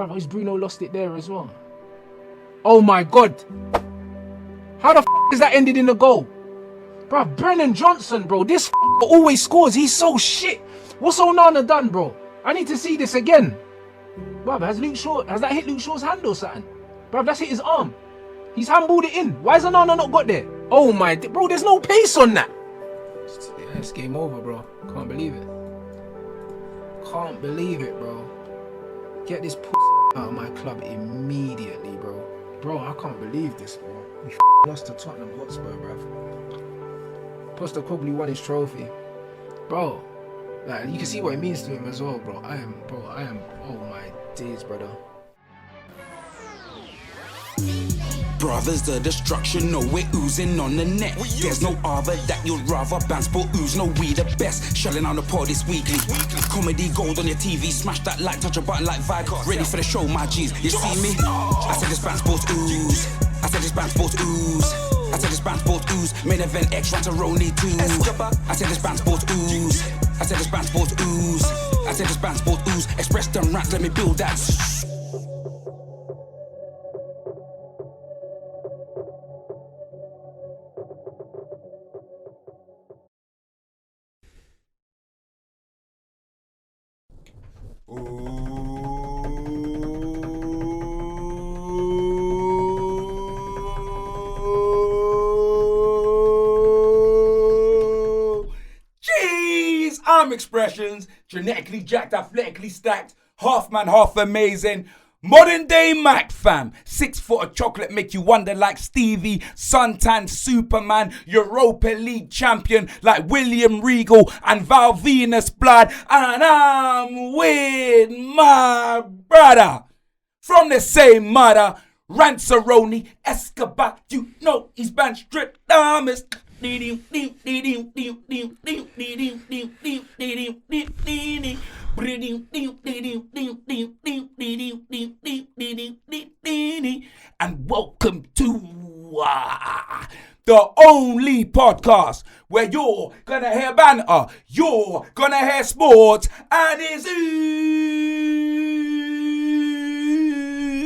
Bruv, is Bruno lost it there as well? Oh my God. How the f*** is that ended in the goal? Bruv, Brennan Johnson, bro. This f*** always scores. He's so shit. What's Onana done, bro? I need to see this again. Bruv, has that hit Luke Shaw's hand or something? Bruv, that's hit his arm. He's handballed it in. Why has Onana not got there? Oh my, bro, there's no pace on that. Yeah, it's game over, bro. Can't believe it. Can't believe it, bro. Get this pussy out of my club immediately, bro. Bro, I can't believe this, bro. We lost to Tottenham Hotspur, bro. Postecoglou won his trophy. Bro, like, you can see what it means to him as well, bro. I am, oh my days, brother. Brothers, the destruction, no, we're oozing on the net. There's no other that you'd rather ban sport ooze. No, we the best. Shelling on the pod this weekly. Comedy gold on your TV. Smash that like, touch a button like vibe. Ready for the show, my G's. You see me? I said this ban sports ooze. I said this ban sports ooze. I said this ban sports ooze. Main event X Rants Roni 2. I said this ban sports ooze. I said this ban sports ooze. I said this ban sports ooze. Express them rants, let me build that. Expressions, genetically jacked, athletically stacked, half man, half amazing. Modern day Mac fam, 6 foot of chocolate make you wonder like Stevie, suntan Superman, Europa League champion like William Regal and Val Venus blood, and I'm with my brother from the same mother, Rants Escobar. You know he's banned stripped diamonds. And welcome to the only podcast where you're gonna hear banter, you're gonna hear sports, and it's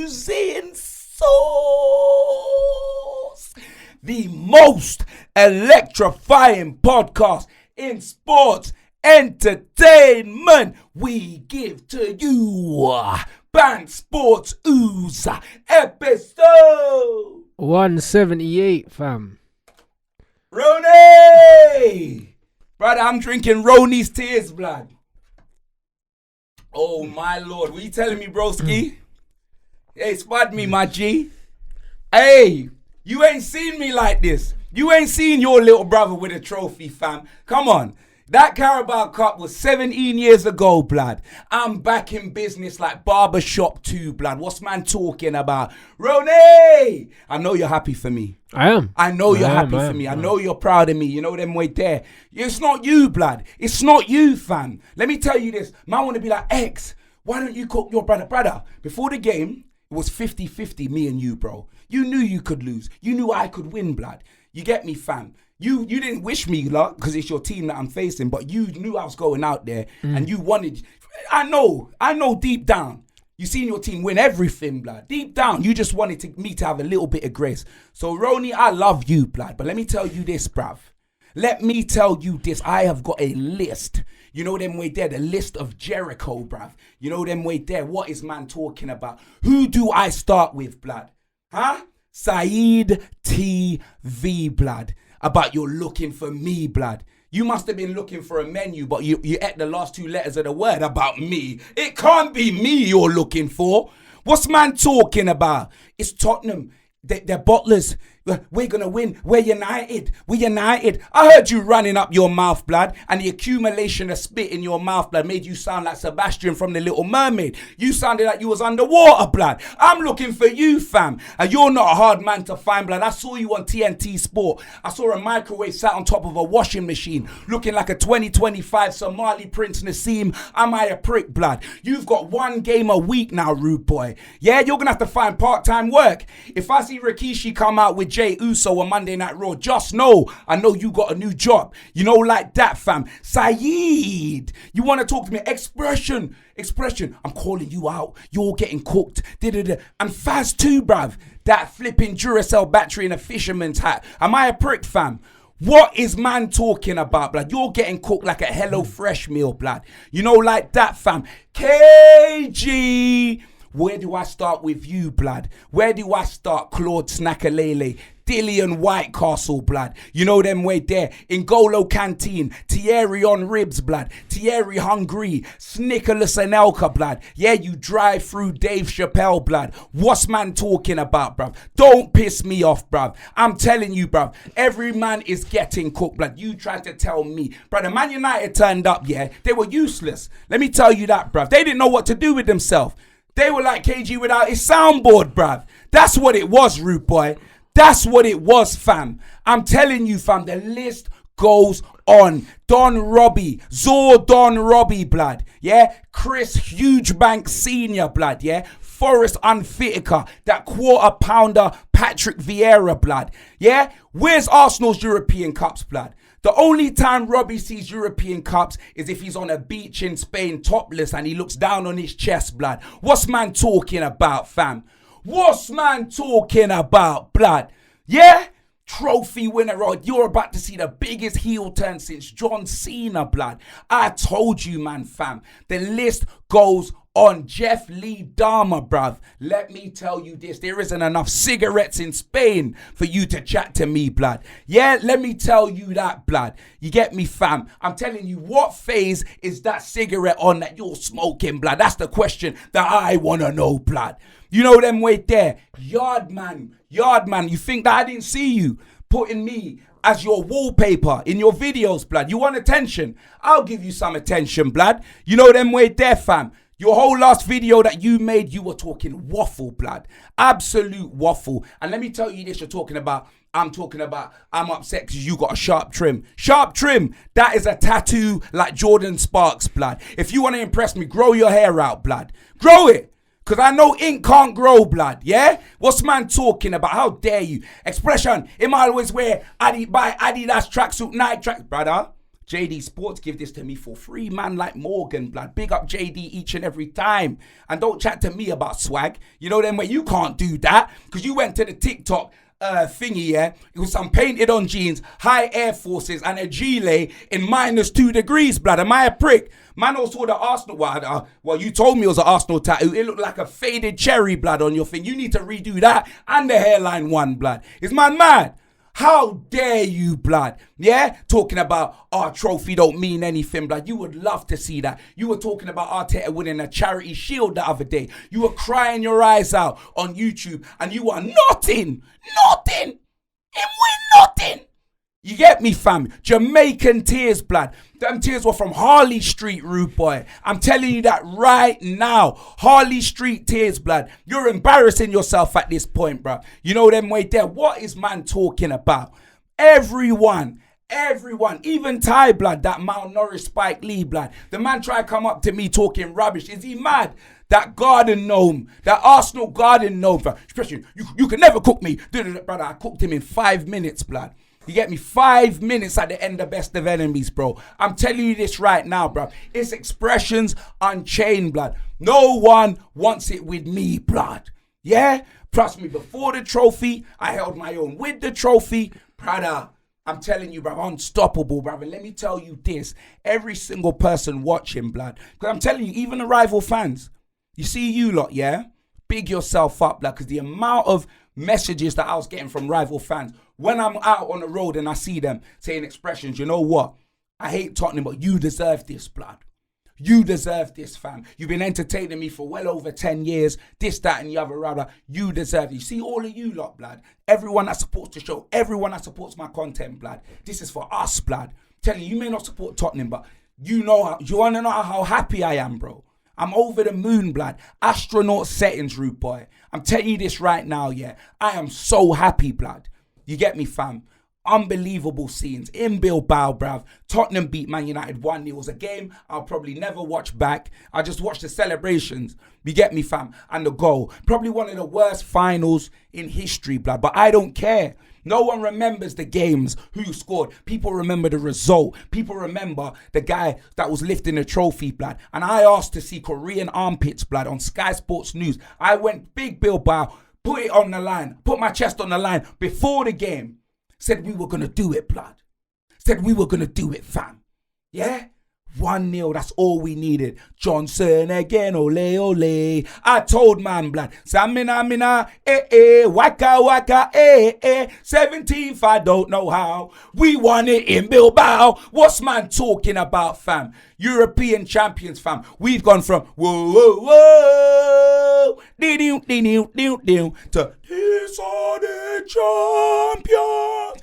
oozing sauce. The most electrifying podcast in sports entertainment. We give to you Band Sports Ooze episode 178, fam. Roni! Brother, I'm drinking Roni's tears, blood. Oh my lord, what you telling me, broski? Hey, spud me, my G. Hey, you ain't seen me like this. You ain't seen your little brother with a trophy, fam. Come on. That Carabao Cup was 17 years ago, blood. I'm back in business like Barbershop 2, blood. What's man talking about? Roni! I know you're happy for me. I am. I know you're happy for me. I know you're proud of me. You know them way there. It's not you, blood. It's not you, fam. Let me tell you this. Man want to be like, X, why don't you cook your brother? Brother, before the game, it was 50-50, me and you, bro. You knew you could lose. You knew I could win, blood. You get me, fam? You didn't wish me luck because it's your team that I'm facing, but you knew I was going out there and you wanted. I know deep down. You seen your team win everything, blood. Deep down, you just wanted me to have a little bit of grace. So, Roni, I love you, blood. But let me tell you this, bruv. Let me tell you this. I have got a list. You know them way there, the list of Jericho, bruv. You know them way there. What is man talking about? Who do I start with, blood? Huh? Saeed TV, blood. About you're looking for me, blood. You must have been looking for a menu, but you ate the last 2 letters of the word about me. It can't be me you're looking for. What's man talking about? It's Tottenham. They're bottlers. We're going to win. We're united. We're united. I heard you running up your mouth, blood, and the accumulation of spit in your mouth, blood, made you sound like Sebastian from The Little Mermaid. You sounded like you was underwater, blood. I'm looking for you, fam. And you're not a hard man to find, blood. I saw you on TNT Sport. I saw a microwave sat on top of a washing machine, looking like a 2025 Somali Prince Nassim. Am I a prick, blood? You've got 1 game a week now, rude boy. Yeah, you're going to have to find part-time work. If I see Rikishi come out with Jey Uso on Monday Night Raw. Just know, I know you got a new job. You know, like that, fam. Saeed, you want to talk to me? Expression. I'm calling you out. You're getting cooked. And Faz too, bruv. That flipping Duracell battery in a fisherman's hat. Am I a prick, fam? What is man talking about, blood? You're getting cooked like a Hello Fresh meal, blood. You know, like that, fam. KG. Where do I start with you, blood? Where do I start? Claude Snackalele, Dillian White Castle, blood. You know them way there. N'Golo Canteen, Thierry on ribs, blood. Thierry hungry, Nicholas Anelka, blood. Yeah, you drive through Dave Chappelle, blood. What's man talking about, bruv? Don't piss me off, bruv. I'm telling you, bruv. Every man is getting cooked, blood. You tried to tell me. Brother, Man United turned up, yeah. They were useless. Let me tell you that, bruv. They didn't know what to do with themselves. They were like KG without his soundboard, bruv. That's what it was, rude boy. That's what it was, fam. I'm telling you, fam, the list goes on. Don Robbie, Don Robbie, blood. Yeah? Chris Hugebank Sr., blood. Yeah? Forrest Unfitticker, that quarter pounder Patrick Vieira, blood. Yeah? Where's Arsenal's European Cups, blood? The only time Robbie sees European Cups is if he's on a beach in Spain topless and he looks down on his chest, blood. What's man talking about, fam? What's man talking about, blood? Yeah? Trophy winner, you're about to see the biggest heel turn since John Cena, blood. I told you, man, fam. The list goes on. Jeff Lee Dahmer, bruv. Let me tell you this. There isn't enough cigarettes in Spain for you to chat to me, blood. Yeah, let me tell you that, blood. You get me, fam? I'm telling you, what phase is that cigarette on that you're smoking, blood? That's the question that I want to know, blood. You know them way there. Yardman, you think that I didn't see you putting me as your wallpaper in your videos, blood? You want attention? I'll give you some attention, blood. You know them way there, fam. Your whole last video that you made, you were talking waffle, blood. Absolute waffle. And let me tell you this, I'm upset because you got a sharp trim. Sharp trim, that is a tattoo like Jordan Sparks, blood. If you want to impress me, grow your hair out, blood. Grow it. Because I know ink can't grow, blood, yeah? What's man talking about? How dare you? Expression, him always wear Adidas tracksuit, Nike track. Brother, JD Sports give this to me for free, man, like Morgan, blood. Big up JD each and every time. And don't chat to me about swag. You know them way you can't do that because you went to the TikTok thingy, yeah? It was some painted on jeans, high Air Forces and a gilet in -2 degrees, blood. Am I a prick? Man also the Arsenal, well, you told me it was an Arsenal tattoo. It looked like a faded cherry, blood, on your thing. You need to redo that and the hairline one, blood. Is man mad? How dare you, blood? Yeah? Talking about our trophy don't mean anything, blood. You would love to see that. You were talking about Arteta winning a charity shield the other day. You were crying your eyes out on YouTube and you were nothing. Him win nothing. You get me, fam? Jamaican tears, blood. Them tears were from Harley Street, rude boy. I'm telling you that right now. Harley Street tears, blood. You're embarrassing yourself at this point, bro. You know them way there. What is man talking about? Everyone, even Ty, blood, that Mount Norris Spike Lee, blood. The man try to come up to me talking rubbish. Is he mad? That garden gnome, that Arsenal garden gnome, especially, you can never cook me. Brother, I cooked him in 5 minutes, blood. You get me? 5 minutes at the end of Best of Enemies, bro. I'm telling you this right now, bro. It's Expressions Unchained, blood. No one wants it with me, blood. Yeah? Trust me, before the trophy, I held my own. With the trophy, brother, I'm telling you, bro, unstoppable, brother. Let me tell you this. Every single person watching, blood. Because I'm telling you, even the rival fans. You see you lot, yeah? Big yourself up, blood. Because the amount of messages that I was getting from rival fans, when I'm out on the road and I see them saying Expressions, you know what? I hate Tottenham, but you deserve this, blood. You deserve this, fam. You've been entertaining me for well over 10 years. This, that, and the other, rather. You deserve it. You see all of you lot, blood. Everyone that supports the show. Everyone that supports my content, blood. This is for us, blood. I'm telling you, you may not support Tottenham, but you want to know how happy I am, bro. I'm over the moon, blood. Astronaut settings, rude boy. I'm telling you this right now, yeah. I am so happy, blood. You get me, fam? Unbelievable scenes in Bilbao, bruv. Tottenham beat Man United 1-0. It was a game I'll probably never watch back. I just watched the celebrations. You get me, fam? And the goal. Probably one of the worst finals in history, blood. But I don't care. No one remembers the games, who scored. People remember the result. People remember the guy that was lifting the trophy, blood. And I asked to see Korean armpits, blood, on Sky Sports News. I went big Bilbao, put it on the line, put my chest on the line before the game. Said we were going to do it, blood. Said we were going to do it, fam. Yeah? 1-0, that's all we needed. Johnson again, ole, ole. I told man, blood. Samina, waka, 17th, I don't know how. We won it in Bilbao. What's man talking about, fam? European champions, fam. We've gone from whoa, whoa, whoa, to these are the champions.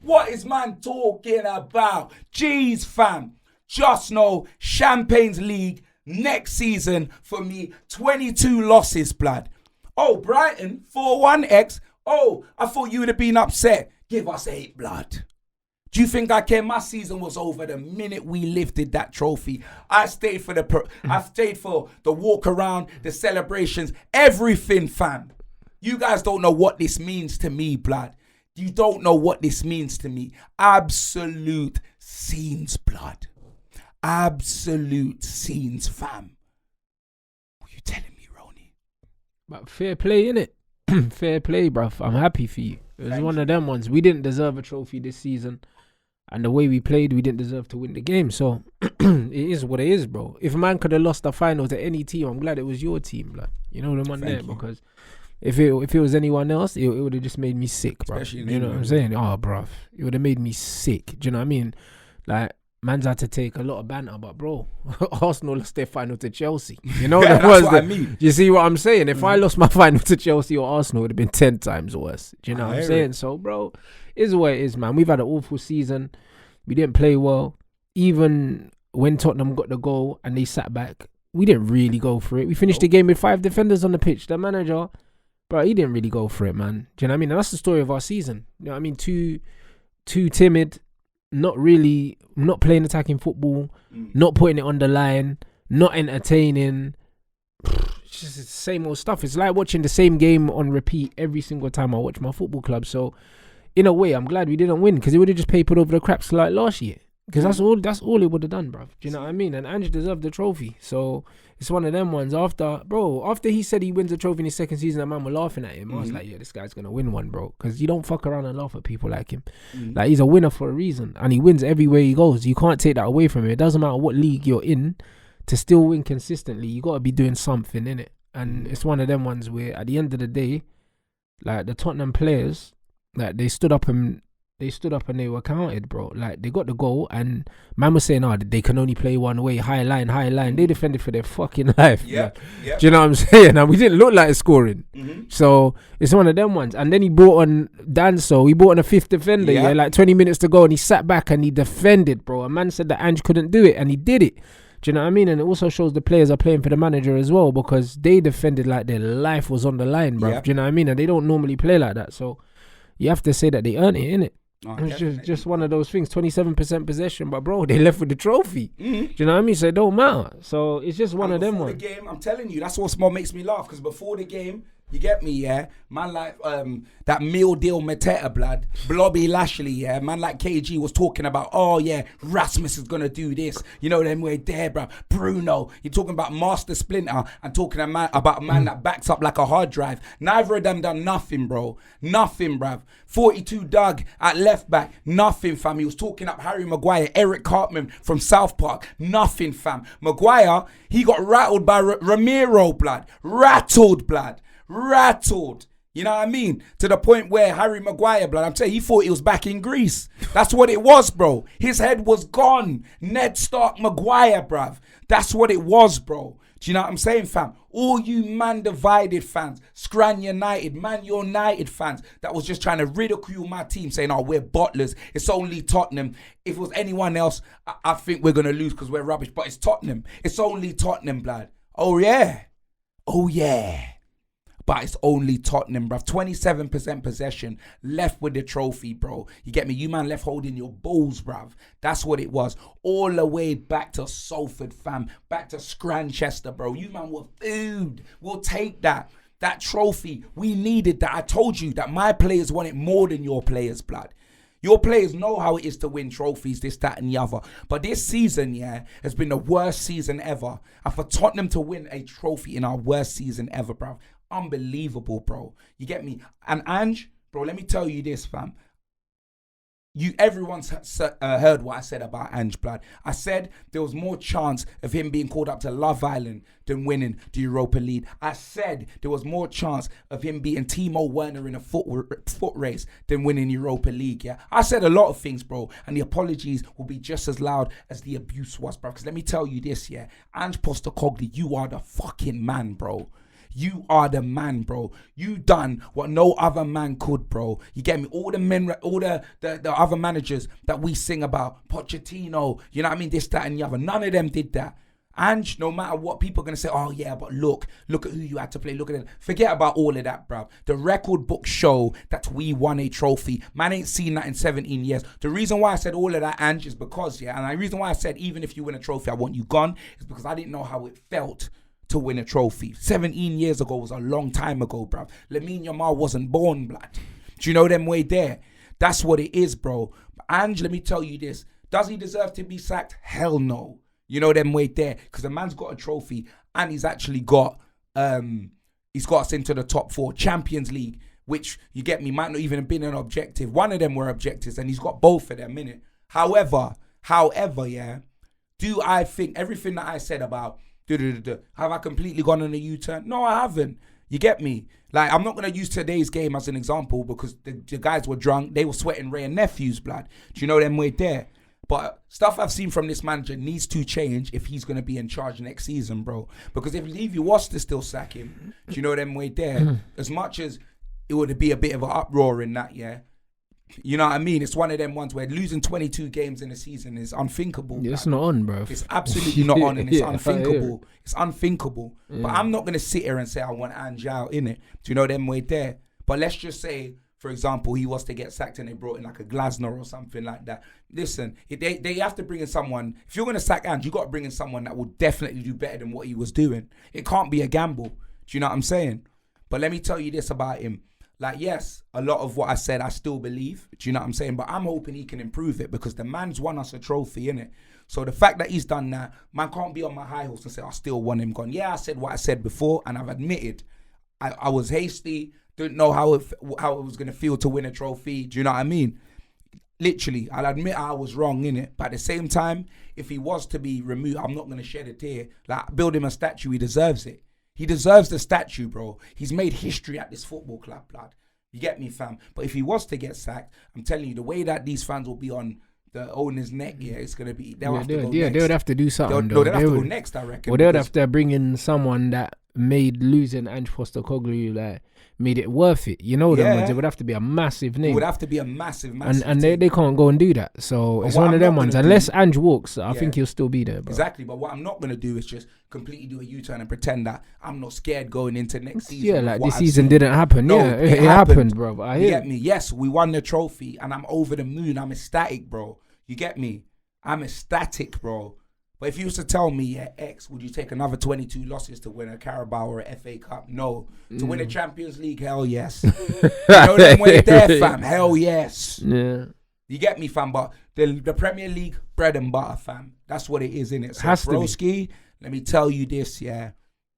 What is man talking about? Jeez, fam. Just know Champagne's League next season for me, 22 losses, blood. Oh, Brighton, 4-1-X. Oh, I thought you would have been upset. Give us 8, blood. Do you think I care? My season was over the minute we lifted that trophy. I stayed for the walk around, the celebrations, everything, fam. You guys don't know what this means to me, blood. You don't know what this means to me. Absolute scenes, blood. Absolute scenes, fam. What are you telling me, Ronnie? But fair play, innit? Fair play, bruv. I'm happy for you. It was one of them ones. We didn't deserve a trophy this season. And the way we played, we didn't deserve to win the game. So, it is what it is, bro. If a man could have lost the final to any team, I'm glad it was your team, blood. You know the one there, because if it was anyone else, it would have just made me sick, bro. Especially you know what I'm saying? Oh, bruv. It would have made me sick. Do you know what I mean? Like, man's had to take a lot of banter, but bro, Arsenal lost their final to Chelsea. You know that's what I mean. You see what I'm saying? If I lost my final to Chelsea or Arsenal, it would have been 10 times worse. Do you know what I'm saying? So, bro, is what it is, man. We've had an awful season. We didn't play well. Even when Tottenham got the goal and they sat back, we didn't really go for it. We finished the game with 5 defenders on the pitch. The manager, bro, he didn't really go for it, man. Do you know what I mean? And that's the story of our season. You know what I mean? Too timid. Not playing attacking football, not putting it on the line, not entertaining. It's just the same old stuff. It's like watching the same game on repeat every single time I watch my football club. So, in a way, I'm glad we didn't win, because it would have just papered over the cracks like last year. Because that's all it would have done, bruv. Do you know what I mean? And Ange deserved the trophy. So, it's one of them ones. After he said he wins a trophy in his second season, that man were laughing at him. I was like, yeah, this guy's going to win one, bro. Because you don't fuck around and laugh at people like him. Like, he's a winner for a reason. And he wins everywhere he goes. You can't take that away from him. It doesn't matter what league you're in. To still win consistently, you got to be doing something, innit? And it's one of them ones where, at the end of the day, like, the Tottenham players, like, they stood up and they were counted, bro. Like, they got the goal, and man was saying, they can only play one way, high line. They defended for their fucking life. Yeah. Do you know what I'm saying? And we didn't look like scoring. So it's one of them ones. And then he brought on Danso. He brought on a 5th defender, like 20 minutes to go, and he sat back and he defended, bro. A man said that Ange couldn't do it, and he did it. Do you know what I mean? And it also shows the players are playing for the manager as well, because they defended like their life was on the line, bro. Do you know what I mean? And they don't normally play like that. So you have to say that they earned it, innit? It's just one of those things. 27% possession, but bro, they left with the trophy. Do you know what I mean? So it don't matter. So it's just one of them ones. Before the game, I'm telling you, that's what makes me laugh. Because before the game, you get me, yeah? Man like that meal deal Mateta, blood. Blobby Lashley, yeah? Man like KG was talking about, oh yeah, Rasmus is going to do this. You know them way there, bro. Bruno, you're talking about Master Splinter and talking about a man that backs up like a hard drive. Neither of them done nothing, bro. Nothing, bruv. 42 Doug at left back. Nothing, fam. He was talking up Harry Maguire, Eric Cartman from South Park. Nothing, fam. Maguire, he got rattled by Ramiro, blood. Rattled, blood. Rattled. You know what I mean? To the point where Harry Maguire, blood, I'm telling you, he thought he was back in Greece. That's what it was, bro. His head was gone. Ned Stark Maguire, bruv. That's what it was, bro. Do you know what I'm saying, fam? All you Man Divided fans, Scran United, Man United fans that was just trying to ridicule my team, saying, oh, we're bottlers. It's only Tottenham. If it was anyone else, I think we're going to lose because we're rubbish. But it's Tottenham. It's only Tottenham, blood. Oh, yeah. Oh, yeah. but it's only Tottenham, bruv. 27% possession, left with the trophy, bro. You get me? You man left holding your balls, bruv. That's what it was. All the way back to Salford, fam. Back to Scranchester, bro. You man were food. We'll take that. That trophy, we needed that. I told you that my players want it more than your players, blood. Your players know how it is to win trophies, this, that, and the other. But this season, yeah, has been the worst season ever. And for Tottenham to win a trophy in our worst season ever, bro. Unbelievable, bro. You get me? And Ange, bro, let me tell you this, fam. Everyone's heard what I said about Ange, blood. I said there was more chance of him being called up to Love Island than winning the Europa League. I said there was more chance of him beating Timo Werner in a foot race than winning Europa League, yeah? I said a lot of things, bro, and the apologies will be just as loud as the abuse was, bro. Because let me tell you this, yeah? Ange Postecoglou, you are the fucking man, bro. You are the man, bro. You done what no other man could, bro. You get me? All the men, all the other managers that we sing about, Pochettino, you know what I mean? This, that, and the other. None of them did that. And no matter what, people are going to say, oh yeah, but look at who you had to play. Look at it. Forget about all of that, bro. The record books show that we won a trophy. Man ain't seen that in 17 years. The reason why I said all of that, Ange, is because, yeah, and the reason why I said even if you win a trophy, I want you gone, is because I didn't know how it felt to win a trophy. 17 years ago was a long time ago, bruv. Lamine Yamal wasn't born, blood. Do you know them way there? That's what it is, bro. Ange, let me tell you this. Does he deserve to be sacked? Hell no. You know them way there. Because the man's got a trophy and he's actually got us into the top 4 Champions League, which, you get me, might not even have been an objective. One of them were objectives and he's got both of them, innit? However, yeah, do I think everything that I said about have I completely gone on a U-turn? No, I haven't. You get me? Like, I'm not going to use today's game as an example because the guys were drunk. They were sweating Ray and Nephew's blood. Do you know them way there? But stuff I've seen from this manager needs to change if he's going to be in charge next season, bro. Because if Levy was to still sack him, do you know them way there? As much as it would be a bit of an uproar in that, yeah. You know what I mean? It's one of them ones where losing 22 games in a season is unthinkable. Yeah, it's not on, bro. It's absolutely not on, and it's unthinkable. It's unthinkable. Yeah. But I'm not going to sit here and say I want Ange out, innit? Do you know them way there? But let's just say, for example, he was to get sacked and they brought in like a Glasner or something like that. Listen, they have to bring in someone. If you're going to sack Ange, you got to bring in someone that will definitely do better than what he was doing. It can't be a gamble. Do you know what I'm saying? But let me tell you this about him. Like, yes, a lot of what I said, I still believe. Do you know what I'm saying? But I'm hoping he can improve it because the man's won us a trophy, innit? So the fact that he's done that, man can't be on my high horse and say, I still want him gone. Yeah, I said what I said before, and I've admitted I was hasty, didn't know how it was going to feel to win a trophy. Do you know what I mean? Literally, I'll admit I was wrong, innit? But at the same time, if he was to be removed, I'm not going to shed a tear. Like, build him a statue, he deserves it. He deserves the statue, bro. He's made history at this football club, blood. You get me, fam? But if he was to get sacked, I'm telling you, the way that these fans will be on the owner's neck, yeah, it's going to be... They'll have to go next. They would have to do something, they'll have to go next, I reckon. Or they would have to bring in someone that made losing Ange Postecoglou, like, made it worth it. You know them ones. It would have to be a massive name. It would have to be a massive and they can't go and do that. So it's one of them ones. Unless Ange walks, I think he'll still be there, bro. Exactly. But what I'm not going to do is just completely do a U-turn and pretend that I'm not scared going into next season. Yeah, like this season didn't happen. No, yeah, it happened, bro. I hear you. Get me? Yes, we won the trophy and I'm over the moon. I'm ecstatic, bro. You get me? I'm ecstatic, bro. But if you was to tell me, yeah, X, would you take another 22 losses to win a Carabao or a FA Cup? No. To win a Champions League? Hell yes. You know them way there, fam? Hell yes. Yeah. You get me, fam? But the Premier League, bread and butter, fam. That's what it is, innit? So, broski, let me tell you this, yeah.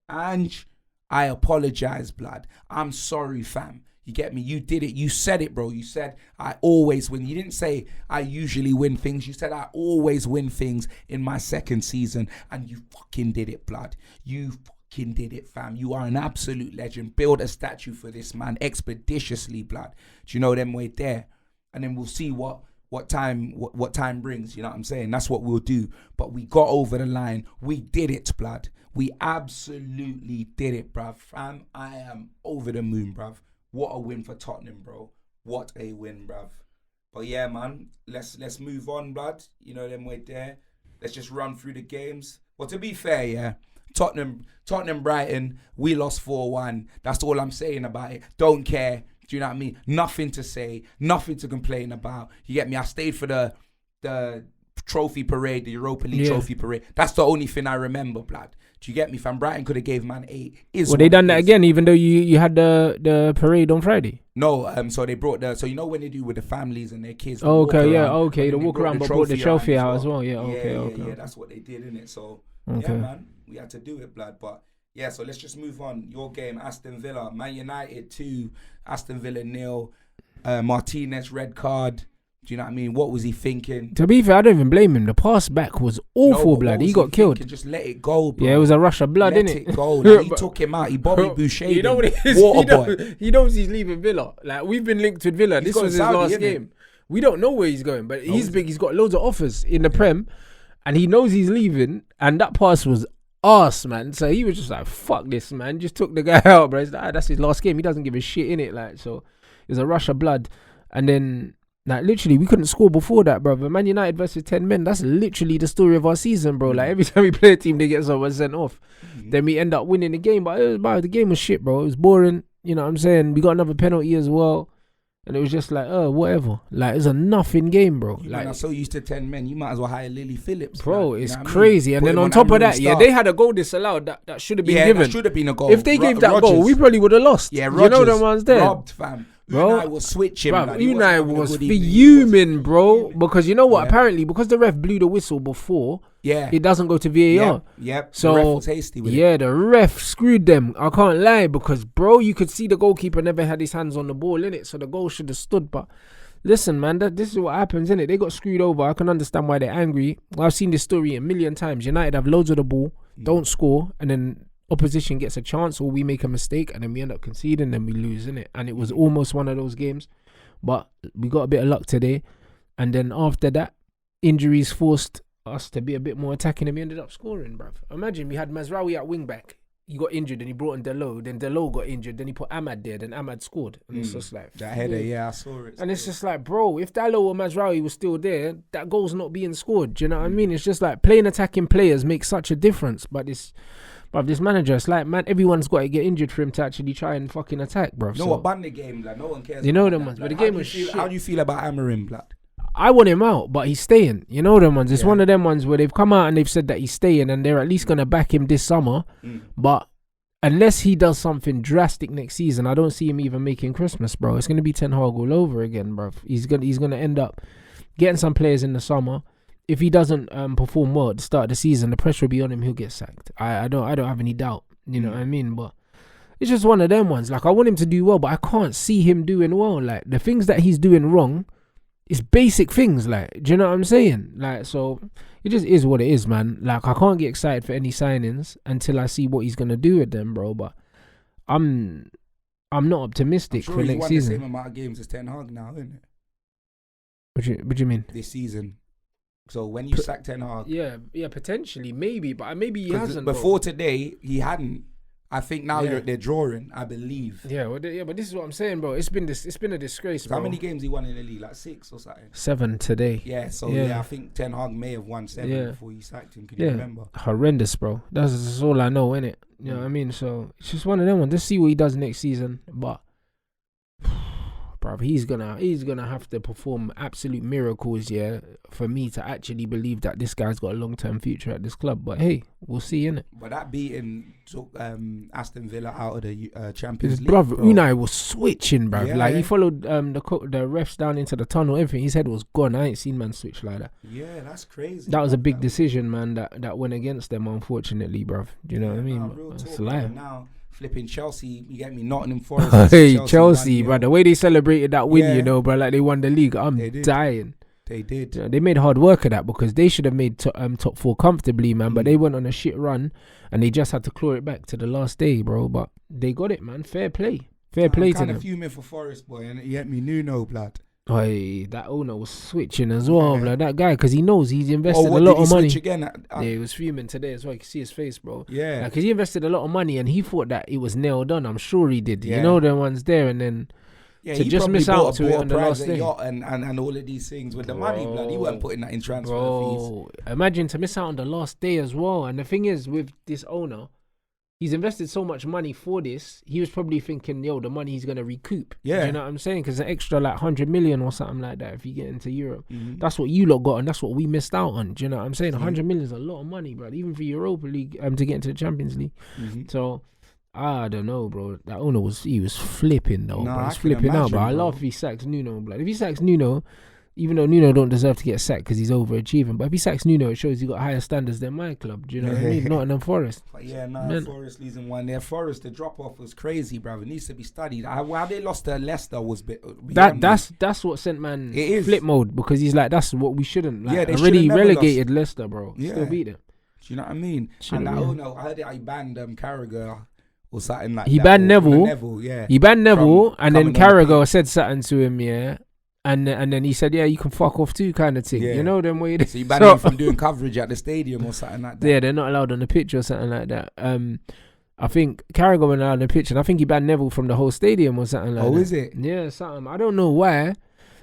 Ange, I apologize, blood. I'm sorry, fam. You get me? You did it. You said it, bro. You said, I always win. You didn't say, I usually win things. You said, I always win things in my second season. And you fucking did it, blood. You fucking did it, fam. You are an absolute legend. Build a statue for this man expeditiously, blood. Do you know them way there? And then we'll see what time brings. You know what I'm saying? That's what we'll do. But we got over the line. We did it, blood. We absolutely did it, bruv. Fam, I am over the moon, bruv. What a win for Tottenham, bro. What a win, bruv. But yeah, man, let's move on, blood. You know them way there. Let's just run through the games. Well, to be fair, yeah, Tottenham, Brighton, we lost 4-1. That's all I'm saying about it. Don't care. Do you know what I mean? Nothing to say, nothing to complain about. You get me? I stayed for the trophy parade, the Europa League trophy parade. That's the only thing I remember, blood. Do you get me? Fam, Brighton could have gave man 8. Well, they done that again, even though you had the parade on Friday. No, so they brought so you know when they do with the families and their kids. Oh, okay, yeah, around, okay. The walk around, but brought the trophy out as well. Yeah, okay. Yeah, that's what they did, innit? So okay. Yeah, man, we had to do it, blood. But yeah, so let's just move on. Your game, Aston Villa, Man United 2, Aston Villa 0. Martinez red card. Do you know what I mean? What was he thinking? To be fair, I don't even blame him. The pass back was awful, blood. He got killed. Just let it go, bro. Yeah, it was a rush of blood, let innit? It go. Like, he took him out. He Bobby Boucher. You know what it is? He knows he's leaving Villa. Like, we've been linked with Villa. This was his last game. We don't know where he's going, but he's big. He's got loads of offers in the Prem, and he knows he's leaving. And that pass was arse, man. So he was just like, "Fuck this, man." Just took the guy out, bro. He's like, that's his last game. He doesn't give a shit, innit? Like, so it was a rush of blood, and then. Like, literally, we couldn't score before that, bro. Man United versus 10 men, that's literally the story of our season, bro. Like, every time we play a team, they get someone sent off. Then we end up winning the game. But the game was shit, bro. It was boring. You know what I'm saying? We got another penalty as well. And it was just like, whatever. Like, it's a nothing game, bro. Like, I'm so used to 10 men, you might as well hire Lily Phillips. Bro, it's crazy. And then on top of that, they had a goal disallowed that should have been given. That should have been a goal. If they gave that goal, we probably would have lost. Yeah, Rodgers, you know the ones there. Robbed, fam. Unai was switching, bro. Unai was fuming, bro. Because you know what? Apparently, because the ref blew the whistle before, it doesn't go to VAR. Yep. So the ref was hasty with it. The ref screwed them. I can't lie, because bro, you could see the goalkeeper never had his hands on the ball, innit? So the goal should have stood. But listen, man, this is what happens, innit? They got screwed over. I can understand why they're angry. I've seen this story a million times. United have loads of the ball, don't score, and then opposition gets a chance, or we make a mistake and then we end up conceding and we lose, innit? And it was almost one of those games, but we got a bit of luck today. And then after that, injuries forced us to be a bit more attacking, and we ended up scoring, bruv. Imagine we had Mazraoui at wing back. He got injured and he brought in Delo. Then Delo got injured. Then he put Ahmad there. Then Ahmad scored. And it's just like... That header, I saw it. And it's just like, bro, if Delo or Mazraoui was still there, that goal's not being scored. Do you know what I mean? It's just like playing attacking players makes such a difference. But this manager, it's like, man, everyone's got to get injured for him to actually try and fucking attack, bro. No, what ban the game, like, no one cares. You know them ones, but the game was shit. How do you feel about Amorim, blood? I want him out, but he's staying. You know them ones. It's one of them ones where they've come out and they've said that he's staying, and they're at least going to back him this summer. But unless he does something drastic next season, I don't see him even making Christmas, bro. It's going to be Ten Hag all over again, bro. He's gonna end up getting some players in the summer. If he doesn't perform well at the start of the season, the pressure will be on him. He'll get sacked. I don't have any doubt. You know what I mean? But it's just one of them ones. Like, I want him to do well, but I can't see him doing well. Like, the things that he's doing wrong is basic things. Like, do you know what I'm saying? Like, so it just is what it is, man. Like, I can't get excited for any signings until I see what he's gonna do with them, bro. But I'm not optimistic for next season. The same amount of games as Ten Hag now, isn't it? What do you mean? This season. So when you sack Ten Hag, yeah, potentially, maybe, but maybe he hasn't. Before today, he hadn't. I think now they're drawing, I believe. Yeah, but this is what I'm saying, bro. It's been a disgrace, bro. How many games he won in the league? Like 6 or something. 7 today. Yeah, so I think Ten Hag may have won 7 before he sacked him. Can you remember? Horrendous, bro. That's all I know, innit? You know what I mean? So it's just one of them ones. Let's see what he does next season, but. Bro, he's gonna have to perform absolute miracles, for me to actually believe that this guy's got a long-term future at this club. But hey, we'll see, innit? But that beating took Aston Villa out of the Champions League. Bro, Unai was switching, bro. He followed the refs down into the tunnel. Everything. His head was gone. I ain't seen man switch like that. Yeah, that's crazy. That was a big decision, man. That went against them, unfortunately, bro. Do you know what I mean? It's a lie. Now, flipping Chelsea, you get me, Nottingham Forest. Hey, Chelsea, bro. The way they celebrated that win, bro, like they won the league. I'm dying. They did. They made hard work of that, because they should have made top 4 comfortably, man. But they went on a shit run, and they just had to claw it back to the last day, bro. But they got it, man. Fair play. Fair play to them. I'm kind of fuming for Forest, boy, and you get me, Nuno, blood. Hey, that owner was switching as well, blood. That guy, because he knows he's invested a lot of money. Again? Yeah, he was fuming today as well. You can see his face, bro. Yeah. Because he invested a lot of money, and he thought that it was nailed on. I'm sure he did. You know, the ones there, and then Yeah, to he just probably miss out to it bought on a the last private day. yacht and all of these things with the money, blood. He weren't putting that in transfer fees. Bro, imagine to miss out on the last day as well. And the thing is, with this owner, he's invested so much money for this. He was probably thinking, yo, the money he's gonna recoup. Yeah. Do you know what I'm saying? Because an extra like 100 million or something like that, if you get into Europe, Mm-hmm. that's what you lot got, and that's what we missed out on. Do you know what I'm saying? 100 million is a lot of money, bro. Even for Europa League, to get into the Champions League. Mm-hmm. So I don't know, bro. That owner was flipping though, Nah, bro. I He's can flipping out, imagine, bro. I bro. love if he sacks Nuno, blood. If he sacks Nuno, even though Nuno don't deserve to get sacked because he's overachieving, but if he sacks Nuno, it shows he got higher standards than my club. Do you know what I mean? Nottingham Forest. But yeah, nah, Man. Forest losing one there. Forest, the drop off was crazy, bruv. It needs to be studied. How they lost to Leicester was That's what sent man It is. flip mode, because he's like, that's what we shouldn't. Like, Yeah, they already should've never relegated Leicester, bro. Yeah. Still beat them. Do you know what I mean? Should've, And I yeah. don't know. I heard that he banned Carragher or something like He that. banned Or Neville. yeah. He banned Neville, and then coming on the Carragher said something to him, yeah. And then he said, yeah, you can fuck off too, kind of thing. Yeah. You know them way. So you banned him from doing coverage at the stadium or something like that. Yeah, they're not allowed on the pitch or something like that. I think Carragher went out on the pitch, and I think he banned Neville from the whole stadium or something like that. Oh, is it? Yeah, something. I don't know why.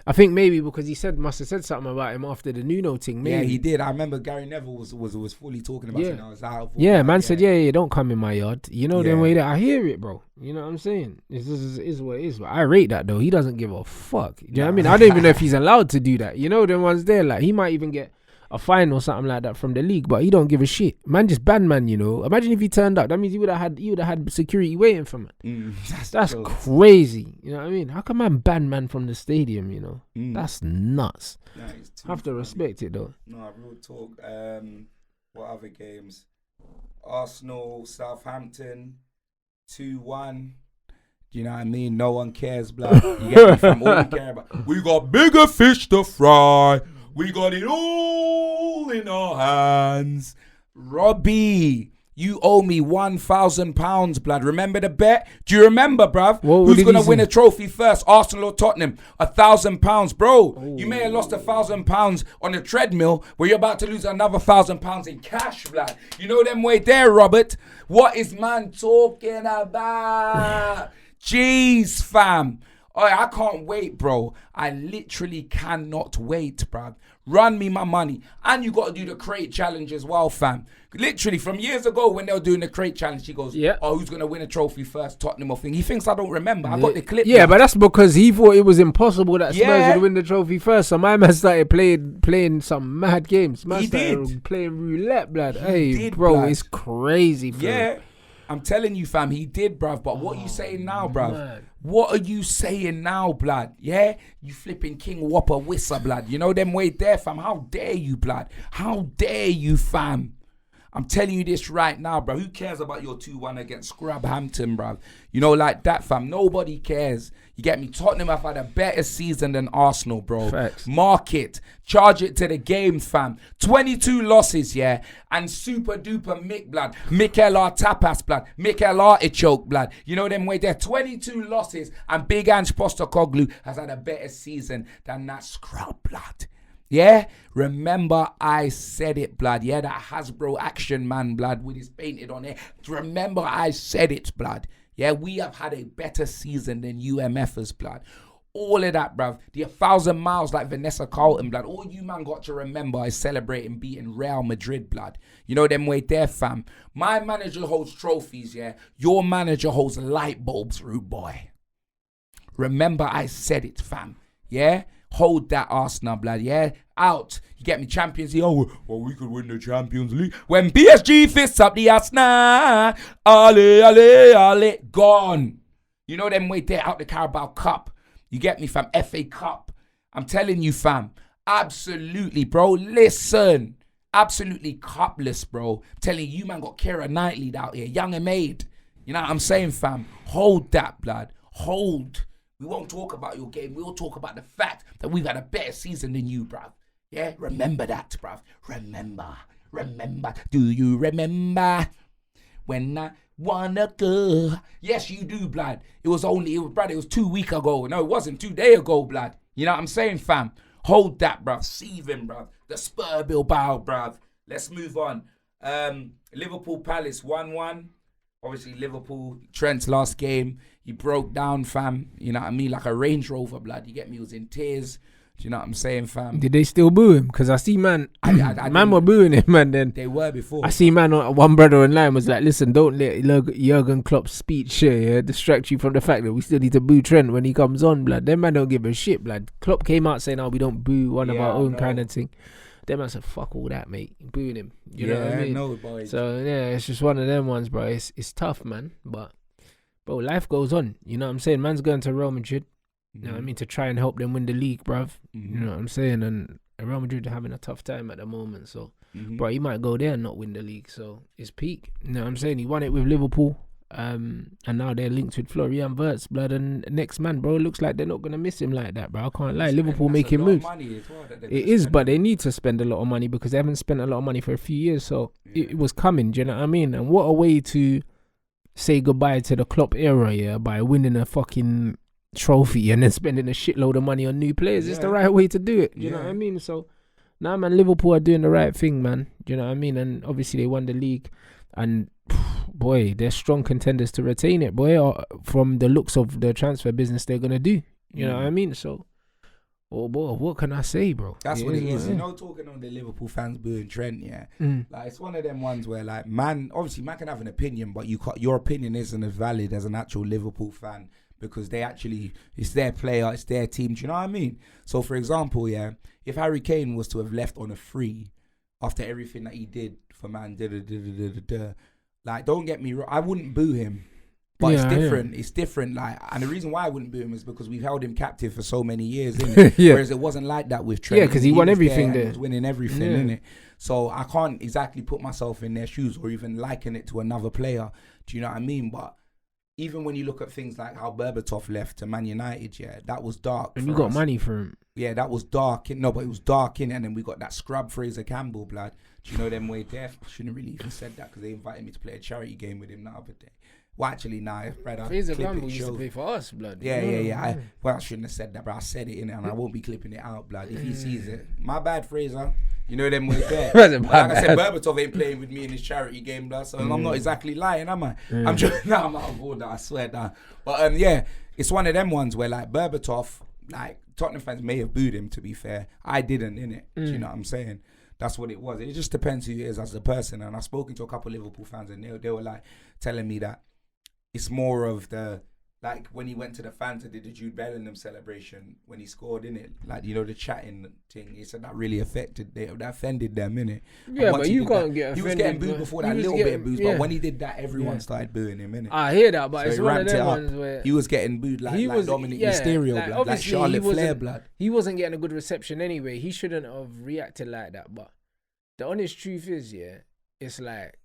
I think maybe because he must have said something about him after the Nuno thing. Maybe. Yeah, he did. I remember Gary Neville was fully talking about Yeah. it. I was out. Yeah, man said, yeah, don't come in my yard. You know, them Yeah. way that I hear it, bro. You know what I'm saying? This is what it is. But I rate that, though. He doesn't give a fuck. You know what I mean? I don't even know if he's allowed to do that. You know, them ones there, like, he might even get a fine or something like that from the league, but he don't give a shit. Man just banned man, you know. Imagine if he turned up. That means he would have had security waiting for man. That's true. crazy. You know what I mean? How can man ban man from the stadium, you know? That's nuts. That is too Have to funny. respect it, though. No, real talk. What other games? Arsenal, Southampton, 2-1. Do you know what I mean? No one cares, blood. You get me from all we care about. We got bigger fish to fry. We got it all in our hands. Robbie, you owe me £1,000, blood. Remember the bet? Do you remember, bruv? What Who's did gonna he win say? a trophy first? Arsenal or Tottenham? £1,000, bro. You may have lost £1,000 on the treadmill, where you're about to lose another £1,000 in cash, blood. You know them way there, Robert. What is man talking about? Jeez, fam. Oh, I can't wait, bro. I literally cannot wait, bruv. Run me my money. And you got to do the crate challenge as well, fam. Literally, from years ago when they were doing the crate challenge, he goes, Yeah. oh, who's going to win a trophy first, Tottenham or thing? He thinks I don't remember. I got the clip. Yeah, now. but that's because he thought it was impossible that Spurs Yeah. would win the trophy first. So my man started playing some mad games. Man He started did. playing roulette, blood. Hey, did, bro, blood. it's crazy, bro. Yeah. I'm telling you, fam, he did, bruv. But what you saying now, bruv? man. What are you saying now, blood? Yeah? You flipping King Whopper Whisser, blood. You know them way there, fam. How dare you, blood? How dare you, fam? I'm telling you this right now, bro. Who cares about your 2-1 against Scrubhampton, bro? You know, like that, fam. Nobody cares. You get me? Tottenham have had a better season than Arsenal, bro. Facts. Mark it. Charge it to the game, fam. 22 losses, yeah? And super duper Mick, blood. Mikel Artapas, blood. Mikel Artichoke, blood. You know them way there. 22 losses. And Big Ange Postecoglou has had a better season than that scrub, blood. Yeah? Remember I said it, blood. Yeah, that Hasbro Action Man, blood, with his painted on it. Remember I said it, blood. Yeah, we have had a better season than UMFers, blood. All of that, bruv. The 1,000 miles like Vanessa Carlton, blood. All you man got to remember is celebrating beating Real Madrid, blood. You know them way there, fam. My manager holds trophies, yeah? Your manager holds light bulbs, rude boy. Remember I said it, fam. Yeah? Hold that Arsenal, blood, yeah? Out. You get me? Champions League. Oh, well, we could win the Champions League. When PSG fists up the Arsenal, ale, ale, ale, gone. You know them way there, out the Carabao Cup. You get me, fam? FA Cup. I'm telling you, fam. Absolutely, bro. Listen. Absolutely cupless, bro. I'm telling you, man, got Keira Knightley out here. Young and made. You know what I'm saying, fam? Hold that, blood. Hold. We won't talk about your game. We'll talk about the fact that we've had a better season than you, bruv. Yeah? Remember that, bruv. Remember. Do you remember when I wanna go? Yes, you do, blood. It was 2 weeks ago. No, it wasn't 2 days ago, blood. You know what I'm saying, fam? Hold that, bruv. Seething, bruv. The Spur Bilbao, bruv. Let's move on. Liverpool Palace 1-1. Obviously, Liverpool, Trent's last game, he broke down, fam. You know what I mean? Like a Range Rover, blood. You get me? He was in tears. Do you know what I'm saying, fam? Did they still boo him? Because I see man, man were booing him, and then they were before. I see man, one brother online was like, listen, don't let Jurgen Klopp's speech distract you from the fact that we still need to boo Trent when he comes on, blood. Them man don't give a shit, blood. Klopp came out saying, we don't boo one of our own kind of thing. Them man said, fuck all that, mate. Booing him. You know what I mean? No, boy. So, yeah, it's just one of them ones, bro. It's tough, man. But, bro, life goes on. You know what I'm saying? Man's going to Real Madrid. You know what I mean? To try and help them win the league, bruv. You know what I'm saying? And Real Madrid are having a tough time at the moment. So, bro, he might go there and not win the league. So, it's peak. You know what I'm saying? He won it with Liverpool. And now they're linked with Florian Wirtz, blood. And next man, bro, looks like they're not going to miss him like that, bro. I can't lie. Liverpool making moves. It is, but they need to spend a lot of money because they haven't spent a lot of money for a few years. So it was coming, do you know what I mean? And what a way to say goodbye to the Klopp era, by winning a fucking trophy and then spending a shitload of money on new players. It's the right way to do it. You know what I mean? So now, man, Liverpool are doing the right thing, man. Do you know what I mean? And obviously they won the league, and boy, they're strong contenders to retain it, boy. From the looks of the transfer business they're gonna do. You know what I mean? So, oh boy, what can I say, bro? That's what it is. You know, talking on the Liverpool fans booing Trent, like it's one of them ones where, like, man, obviously man can have an opinion, but your opinion isn't as valid as an actual Liverpool fan. Because it's their player, it's their team. Do you know what I mean? So, for example, if Harry Kane was to have left on a free after everything that he did for Man, like, don't get me wrong, I wouldn't boo him. But it's different. It's different. Like, and the reason why I wouldn't boo him is because we've held him captive for so many years, innit? Whereas it wasn't like that with Trent. Yeah, because he won everything there. He was winning everything, innit? So I can't exactly put myself in their shoes or even liken it to another player. Do you know what I mean? But even when you look at things like how Berbatov left to Man United, that was dark. And you got money for him. Yeah, that was dark. No, but it was dark, and then we got that scrub Fraser Campbell, blood. Do you know them way there? I shouldn't really even said that because they invited me to play a charity game with him the other day. Well, actually, brother. Fraser Campbell used to play for us, blood. Yeah. I shouldn't have said that, but I said it in it, and I won't be clipping it out, blood. If he sees it, my bad, Fraser. You know them way there. Like I said, Berbatov ain't playing with me in his charity game, blood. So I'm not exactly lying, am I? I'm just I'm out of order. I swear that. But it's one of them ones where, like, Berbatov, like, Tottenham fans may have booed him. To be fair, I didn't, innit? Do you know what I'm saying? That's what it was. It just depends who he is as a person. And I've spoken to a couple of Liverpool fans, and they were like telling me that it's more of the, like, when he went to the fans and did the Jude Bellingham celebration when he scored, innit? Like, you know, the chatting thing. He said that really that offended them, innit? Yeah, but you can't get offended. He was getting booed before that, little bit of booze, but when he did that, everyone started booing him, innit? I hear that, but so it's one of them ones where he was getting booed like Dominic Mysterio, blood, like Charlotte Flair, blood. He wasn't getting a good reception anyway. He shouldn't have reacted like that, but the honest truth is, it's like,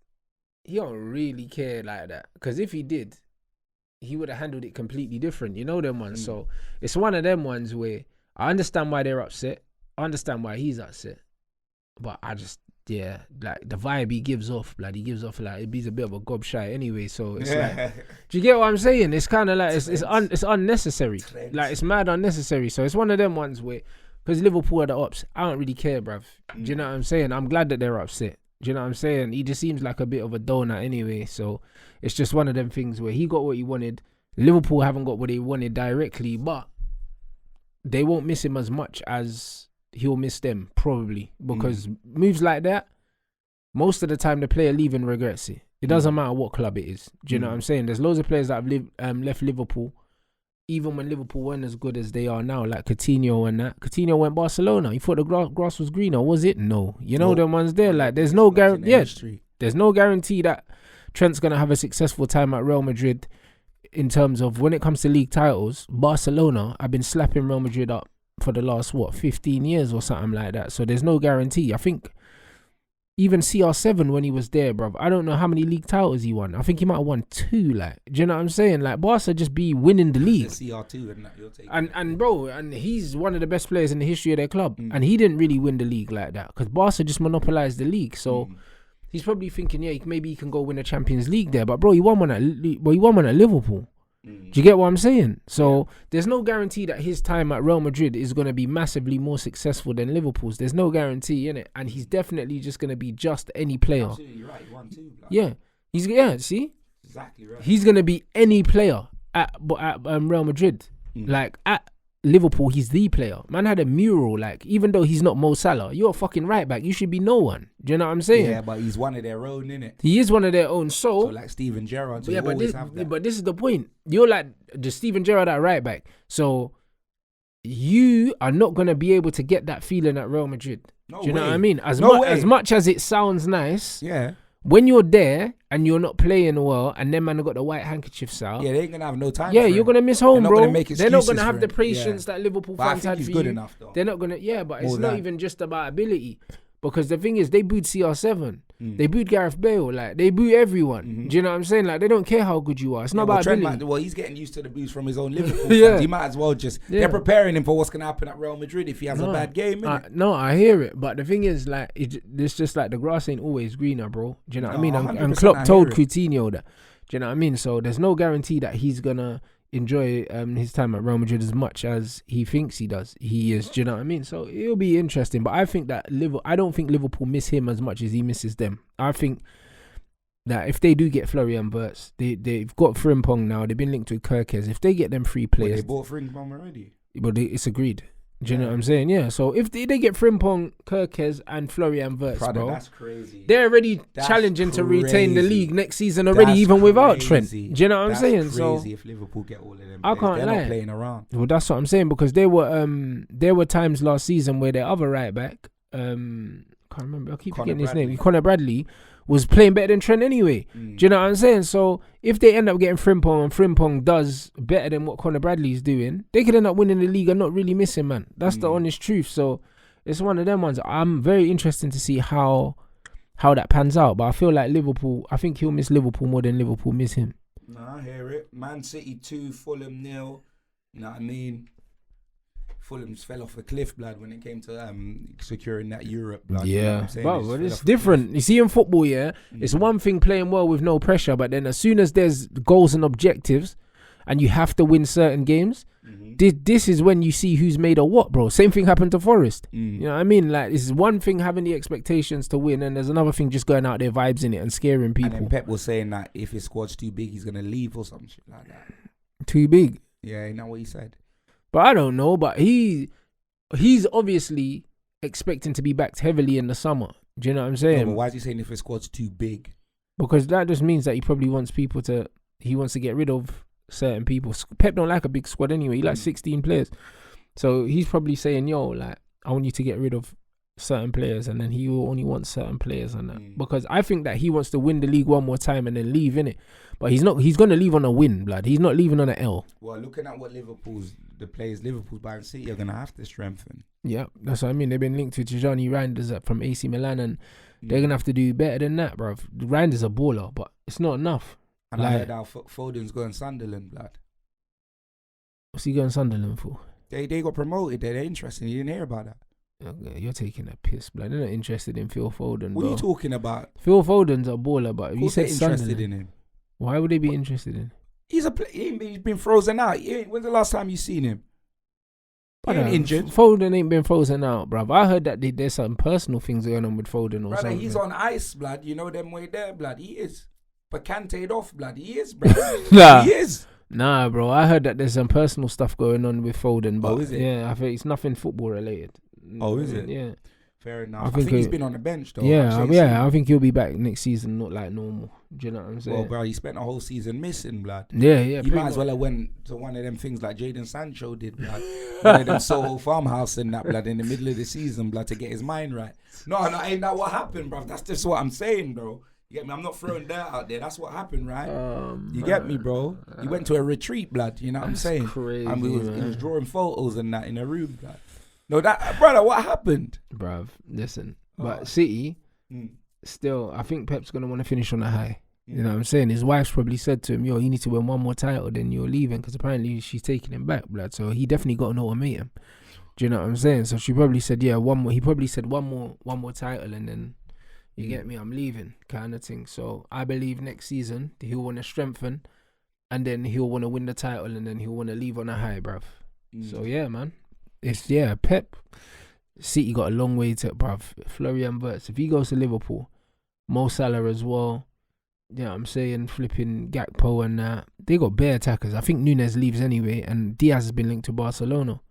he don't really care like that. Because if he did, he would have handled it completely different. You know them ones. So it's one of them ones where I understand why they're upset. I understand why he's upset. But I just, like, the vibe he gives off, like, he's a bit of a gobshite anyway. So it's like, do you get what I'm saying? It's kind of like, it's unnecessary. Like, it's mad unnecessary. So it's one of them ones where, because Liverpool are the ops, I don't really care, bruv. Do you know what I'm saying? I'm glad that they're upset. Do you know what I'm saying? He just seems like a bit of a donut anyway. So it's just one of them things where he got what he wanted. Liverpool haven't got what they wanted directly, but they won't miss him as much as he'll miss them, probably. Because moves like that, most of the time the player leaving regrets it. It doesn't matter what club it is. Do you know what I'm saying? There's loads of players that have left Liverpool, even when Liverpool weren't as good as they are now, like Coutinho and that. Coutinho went Barcelona. You thought the grass was greener, was it? No. You know them ones there. Like, there's no guarantee. There's no guarantee that Trent's gonna have a successful time at Real Madrid. In terms of when it comes to league titles, Barcelona have been slapping Real Madrid up for the last 15 years or something like that. So there's no guarantee. I think even CR7 when he was there, bruv, I don't know how many league titles he won. I think he might have won 2. Like, do you know what I'm saying? Like, Barca just be winning the league. CR2 and that you're taking. And bro, and he's one of the best players in the history of their club, and he didn't really win the league like that because Barca just monopolized the league. So he's probably thinking, maybe he can go win a Champions League there. But bro, he won one at Liverpool. Do you get what I'm saying? So there's no guarantee that his time at Real Madrid is going to be massively more successful than Liverpool's. There's no guarantee in it, and he's definitely just going to be just any player. Absolutely, you're right. He won 2. Yeah, see. Exactly right. He's gonna be any player at Real Madrid. Like at Liverpool, he's the player. Man had a mural. Like even though he's not Mo Salah, you're a fucking right back. You should be no one. Do you know what I'm saying? Yeah, but he's one of their own, innit? He is one of their own. So like Steven Gerrard, so but this is the point. You're like the Steven Gerrard at right back. So you are not gonna be able to get that feeling at Real Madrid. Do you know what I mean? As much as it sounds nice, yeah. When you're there and you're not playing well, and them man have got the white handkerchiefs out, yeah, they ain't gonna have no time. Yeah, you're gonna miss home, bro. They're not gonna have the him. patience that Liverpool But I fans think had he's for good you. enough, though. They're not gonna, but it's More not than. even just about ability, because the thing is, they booed CR7, they booed Gareth Bale, like they boo everyone. Do you know what I'm saying? Like they don't care how good you are. It's not about ability. Well, he's getting used to the boos from his own Liverpool Yeah. fans. He might as well just. They're preparing him for what's gonna happen at Real Madrid if he has a bad game. No, I hear it, but the thing is, like, it's just like the grass ain't always greener, bro. Do you know what I mean? And Klopp told Coutinho that. Do you know what I mean? So there's no guarantee that he's gonna enjoy his time at Real Madrid as much as he thinks he does. He is. Do you know what I mean? So it'll be interesting. But I think that I don't think Liverpool miss him as much as he misses them. I think that if they do get Florian Wirtz, they've got Frimpong now. They've been linked with Kirkes. If they get them 3 players, they bought Frimpong already. But it's agreed. Do you know what I'm saying? Yeah. So if they get Frimpong, Kirkes, and Florian Wirtz, bro, that's crazy. They're already challenging to retain the league next season already, even without Trent. Do you know what I'm saying? So crazy if Liverpool get all of them. I can't They're lie. not playing around. Well, that's what I'm saying, because there were times last season where their other right back, can't remember. I keep forgetting his name. Conor Bradley was playing better than Trent anyway. Do you know what I'm saying? So if they end up getting Frimpong and Frimpong does better than what Conor Bradley's doing, they could end up winning the league and not really missing, man. That's the honest truth. So it's one of them ones. I'm very interested to see how that pans out. But I feel like Liverpool, I think he'll miss Liverpool more than Liverpool miss him. No, I hear it. Man City 2, Fulham 0. You know what I mean? Fulham's fell off a cliff, blood, when it came to securing that Europe, blood. Yeah, you know what I'm saying? but it's different. You see, in football, it's one thing playing well with no pressure, but then as soon as there's goals and objectives, and you have to win certain games, this is when you see who's made of what, bro. Same thing happened to Forest. You know what I mean? Like, it's one thing having the expectations to win, and there's another thing just going out there, vibes in it, and scaring people. And then Pep was saying that if his squad's too big, he's gonna leave or some shit like that. Too big? Yeah, ain't that what he said? But I don't know. But he's obviously expecting to be backed heavily in the summer. Do you know what I'm saying? No, but why is he saying if his squad's too big? Because that just means that he probably wants he wants to get rid of certain people. Pep don't like a big squad anyway. He likes 16 players. So he's probably saying, yo, like, I want you to get rid of certain players, and then he will only want certain players and that. Because I think that he wants to win the league one more time and then leave, innit? But he's going to leave on a win, blood. He's not leaving on an L. Well, looking at what Liverpool's buying City are going to have to strengthen. Yeah, that's what I mean. They've been linked to Tijani Reinders from AC Milan, and they're going to have to do better than that, bruv. Reinders a baller, but it's not enough. And I heard how Foden's going Sunderland, blood. What's he going Sunderland for? They got promoted. They're interested. You didn't hear about that? Okay, you're taking a piss, blood. They're not interested in Phil Foden, What bro. are you talking about? Phil Foden's a baller, but you said interested Sunderland. in him. Why would they be interested in? He's been frozen out. When's the last time you seen him? He ain't injured. Foden ain't been frozen out, bruv. I heard that there's some personal things going on with Foden or Brother, something. he's on ice, blood. You know them way there, blood. He is. Bacante'd off, blood. He is, bro. Nah. He is. Nah, bro. I heard that there's some personal stuff going on with Foden, but is it? yeah, I think it's nothing football related. Oh, is it? Yeah. Fair enough. I think he's been on the bench, though. I think he'll be back next season, not like normal. Do you know what I'm saying? Well, bro, he spent a whole season missing, blood. Yeah. He might as well have went to one of them things like Jadon Sancho did, blood. One of them Soho farmhouse and that, blood, in the middle of the season, blood, to get his mind right. No, ain't that what happened, bro? That's just what I'm saying, bro. You get me? I'm not throwing dirt out there. That's what happened, right? You get me, bro? He went to a retreat, blood. You know what I'm saying? Crazy, and he was drawing photos and that in a room, blood. No, brother, what happened? Bruv, listen. But City, still, I think Pep's going to want to finish on a high. You know what I'm saying? His wife's probably said to him, yo, you need to win one more title, then you're leaving, because apparently she's taking him back, blood. So he definitely got an ultimatum. Do you know what I'm saying? So she probably said, yeah, one more. He probably said one more title, and then, you get me, I'm leaving, kind of thing. So I believe next season he'll want to strengthen, and then he'll want to win the title, and then he'll want to leave on a high, bruv. So yeah, man. Pep. City got a long way to, bruv. Florian Wirtz, if he goes to Liverpool, Mo Salah as well, Yeah, I'm saying flipping Gakpo and they got bare attackers. I think Nunes leaves anyway, and Diaz has been linked to Barcelona.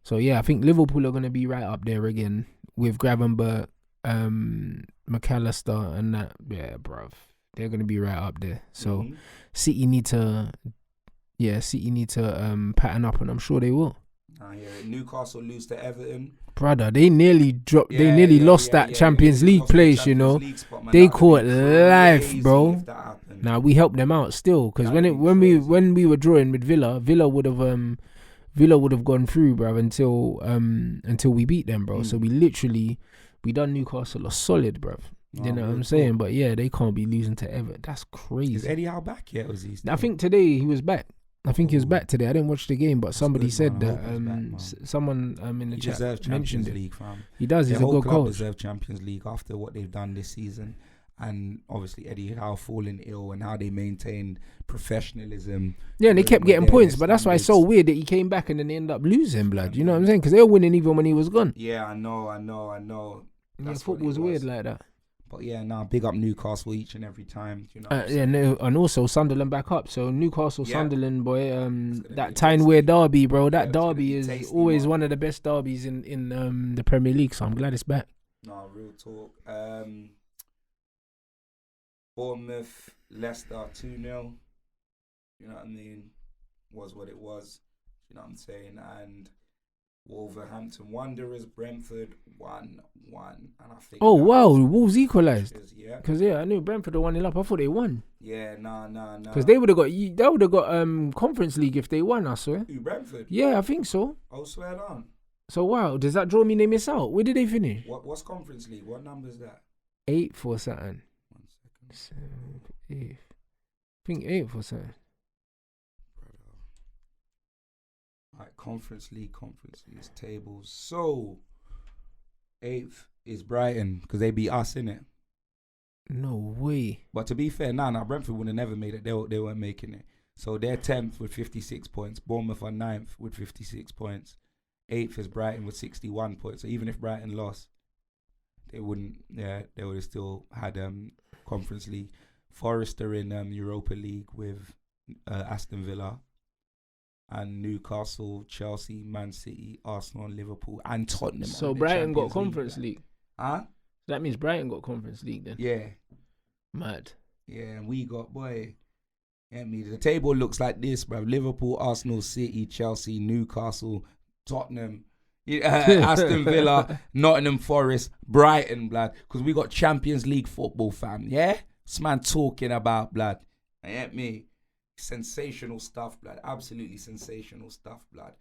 So yeah, I think Liverpool are going to be right up there again with Gravenberch, McAllister, and that. Yeah, bruv, they're going to be right up there. So City need to pattern up, and I'm sure they will. Newcastle lose to Everton. Brother, they nearly dropped. They nearly lost that Champions League place. You know, they caught life, bro. Now we helped them out still, because when we were drawing with Villa would have gone through, bro, until we beat them, bro. So we done Newcastle a solid, bro. You know what I'm saying? But yeah, they can't be losing to Everton. That's crazy. Is Eddie Howe back yet? Was he still? I think today he was back. I think he was back today. I didn't watch the game, but somebody said that someone in the chat mentioned it. League, fam. He does. He's a good coach. Deserve Champions League after what they've done this season, and obviously Eddie Howe falling ill and how they maintained professionalism. Yeah, and they kept getting points, but that's why it's so weird that he came back and then they ended up losing, blood. You know what I'm saying? Because they were winning even when he was gone. Yeah, I know. Yeah, football's weird like that. But yeah, big up Newcastle each and every time. You know. And also Sunderland back up. So Newcastle, Sunderland, boy, that Tyne-Wear derby, bro. That derby is always one of the best derbies in the Premier League. So I'm glad it's back. No, real talk. Bournemouth, Leicester 2-0. You know what I mean? Was what it was. You know what I'm saying? And Wolverhampton Wanderers, Brentford 1-1, and I think. Oh wow, Wolves equalised. Yeah, because I knew Brentford were 1-0 up. I thought they won. Yeah, no. Because they would have got Conference League if they won. I swear. Who, Brentford? Yeah, I think so. Oh, swear down. So wow, does that draw mean they miss out? Where did they finish? What's Conference League? What number is that? 8 for something. 1 second. 7, 8. I think 8 for something. Right, Conference League tables. So 8th is Brighton because they beat us, innit? No way. But to be fair, Brentford would have never made it. They weren't making it. So they're 10th with 56 points. Bournemouth are 9th with 56 points. 8th is Brighton with 61 points. So even if Brighton lost, they wouldn't. Yeah, they would have still had Conference League. Forest are in Europa League with Aston Villa. And Newcastle, Chelsea, Man City, Arsenal, Liverpool, and Tottenham. So Brighton got Conference League. Huh? That means Brighton got Conference League then. Yeah. Mad. Yeah, and we got, boy. Yeah, the table looks like this, bro. Liverpool, Arsenal, City, Chelsea, Newcastle, Tottenham, Aston Villa, Nottingham Forest, Brighton, blood. Because we got Champions League football, fam. Yeah? This man talking about, blood. Ain't me. Sensational stuff, blood. Absolutely sensational stuff, blood.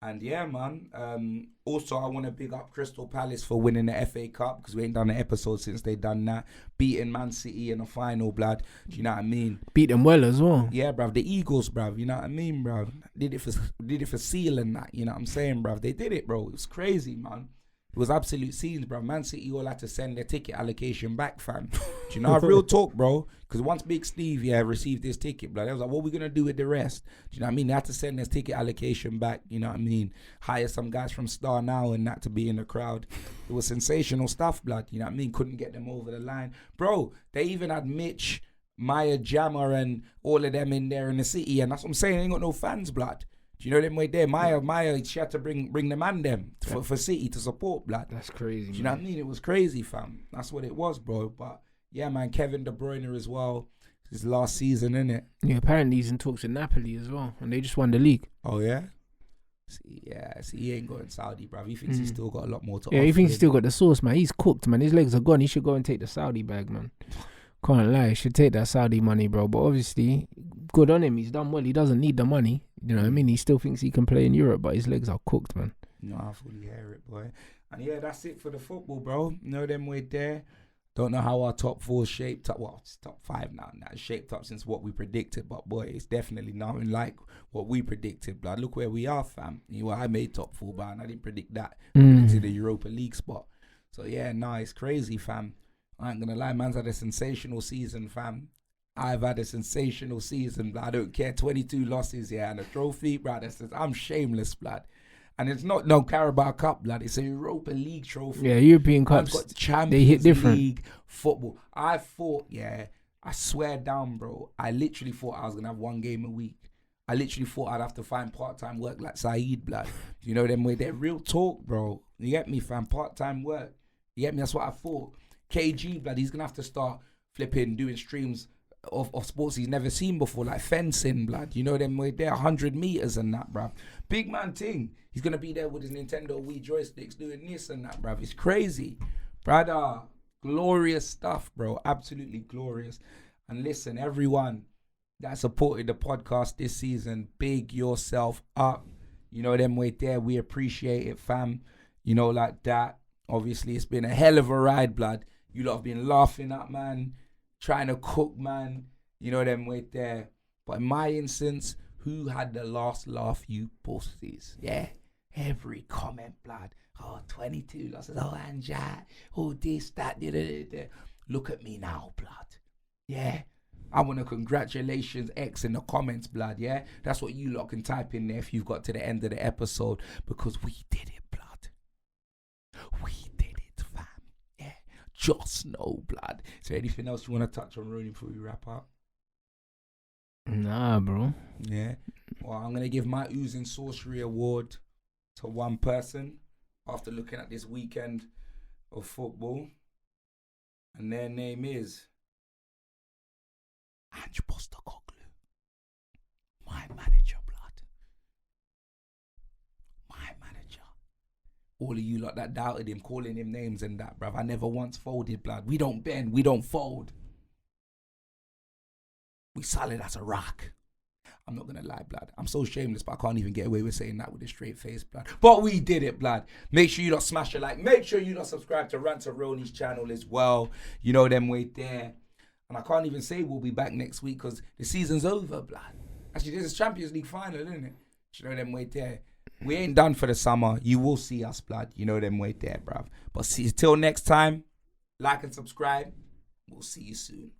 And yeah, man. Also, I want to big up Crystal Palace for winning the FA Cup because we ain't done an episode since they done that. Beating Man City in the final, blood. Do you know what I mean? Beat them well as well. Yeah, bruv. The Eagles, bruv. You know what I mean, bruv? Did it for Seal and that. You know what I'm saying, bruv? They did it, bro. It was crazy, man. It was absolute scenes, bro. Man City all had to send their ticket allocation back, fam. Do you know, real talk, bro? Because once Big Steve, received his ticket, bro, they was like, what are we going to do with the rest? Do you know what I mean? They had to send their ticket allocation back, you know what I mean? Hire some guys from Star Now and that to be in the crowd. It was sensational stuff, blood. You know what I mean? Couldn't get them over the line. Bro, they even had Mitch, Maya Jammer and all of them in there in the city. And that's what I'm saying. They ain't got no fans, blood. Do you know them way there? Maya, she had to bring the man them for City to support, blood. That's crazy. Do you know what I mean? It was crazy, fam. That's what it was, bro. But yeah, man, Kevin De Bruyne as well. His last season, innit? Yeah, apparently he's in talks with Napoli as well, and they just won the league. Oh yeah. See, he ain't going Saudi, bruv. He thinks he's still got a lot more to offer. Yeah, he thinks he's still got the sauce, man. He's cooked, man. His legs are gone. He should go and take the Saudi bag, man. Can't lie, he should take that Saudi money, bro. But obviously, good on him. He's done well. He doesn't need the money. You know what I mean? He still thinks he can play in Europe, but his legs are cooked, man. No, I fully hear it, boy. And yeah, that's it for the football, bro. You know them way there. Don't know how our top four shaped up. Well, it's top 5 now. It's shaped up since what we predicted. But boy, it's definitely nothing like what we predicted, blood. Look where we are, fam. I made top 4, but I didn't predict that. I predicted the Europa League spot. So yeah, it's crazy, fam. I ain't gonna lie, man's had a sensational season, fam. I've had a sensational season, blood. I don't care. 22 losses, and a trophy, blood. I'm shameless, blood. And it's not no Carabao Cup, blood. It's a Europa League trophy. Yeah, European Cups, got the Champions they hit different. League football. I thought I swear down, bro. I literally thought I was going to have 1 game a week. I literally thought I'd have to find part-time work like Saeed, blood. You know them way. They're real talk, bro. You get me, fam? Part-time work. You get me? That's what I thought. KG, blood, he's going to have to start flipping, doing streams of sports he's never seen before, like fencing, blood. You know them way. They're 100 meters and that, bruv. Big man thing. He's going to be there with his Nintendo Wii joysticks doing this and that, bruv. It's crazy. Brother, glorious stuff, bro. Absolutely glorious. And listen, everyone that supported the podcast this season, big yourself up. You know them way there. We appreciate it, fam. You know, like that. Obviously, it's been a hell of a ride, blood. You lot have been laughing at, man. Trying to cook, man. You know them way there. But in my instance, who had the last laugh? You pussies. Yeah. Every comment, blood. Oh, 22 losses. Oh, Ange. Oh, this, that, da. Look at me now, blood. Yeah. I want to congratulations X in the comments, blood, yeah? That's what you lot can type in there if you've got to the end of the episode, because we did it, blood. We did it, fam. Yeah, just know, blood. Is there anything else you want to touch on, Rooney, before we wrap up? Nah, bro. Yeah. Well, I'm going to give my Oozing Sorcery Award to one person after looking at this weekend of football. And their name is Ange Postecoglou, my manager, blood. My manager. All of you lot that doubted him, calling him names and that, bruv. I never once folded, blood. We don't bend, we don't fold. We solid as a rock. I'm not gonna lie, blood. I'm so shameless, but I can't even get away with saying that with a straight face, blood. But we did it, blood. Make sure you lot smash a like. Make sure you lot subscribe to Rants channel as well. You know them way there. And I can't even say we'll be back next week because the season's over, blood. Actually, this is Champions League final, isn't it? You know them way there. We ain't done for the summer. You will see us, blood. You know them way there, bruv. But see, till next time, like and subscribe. We'll see you soon.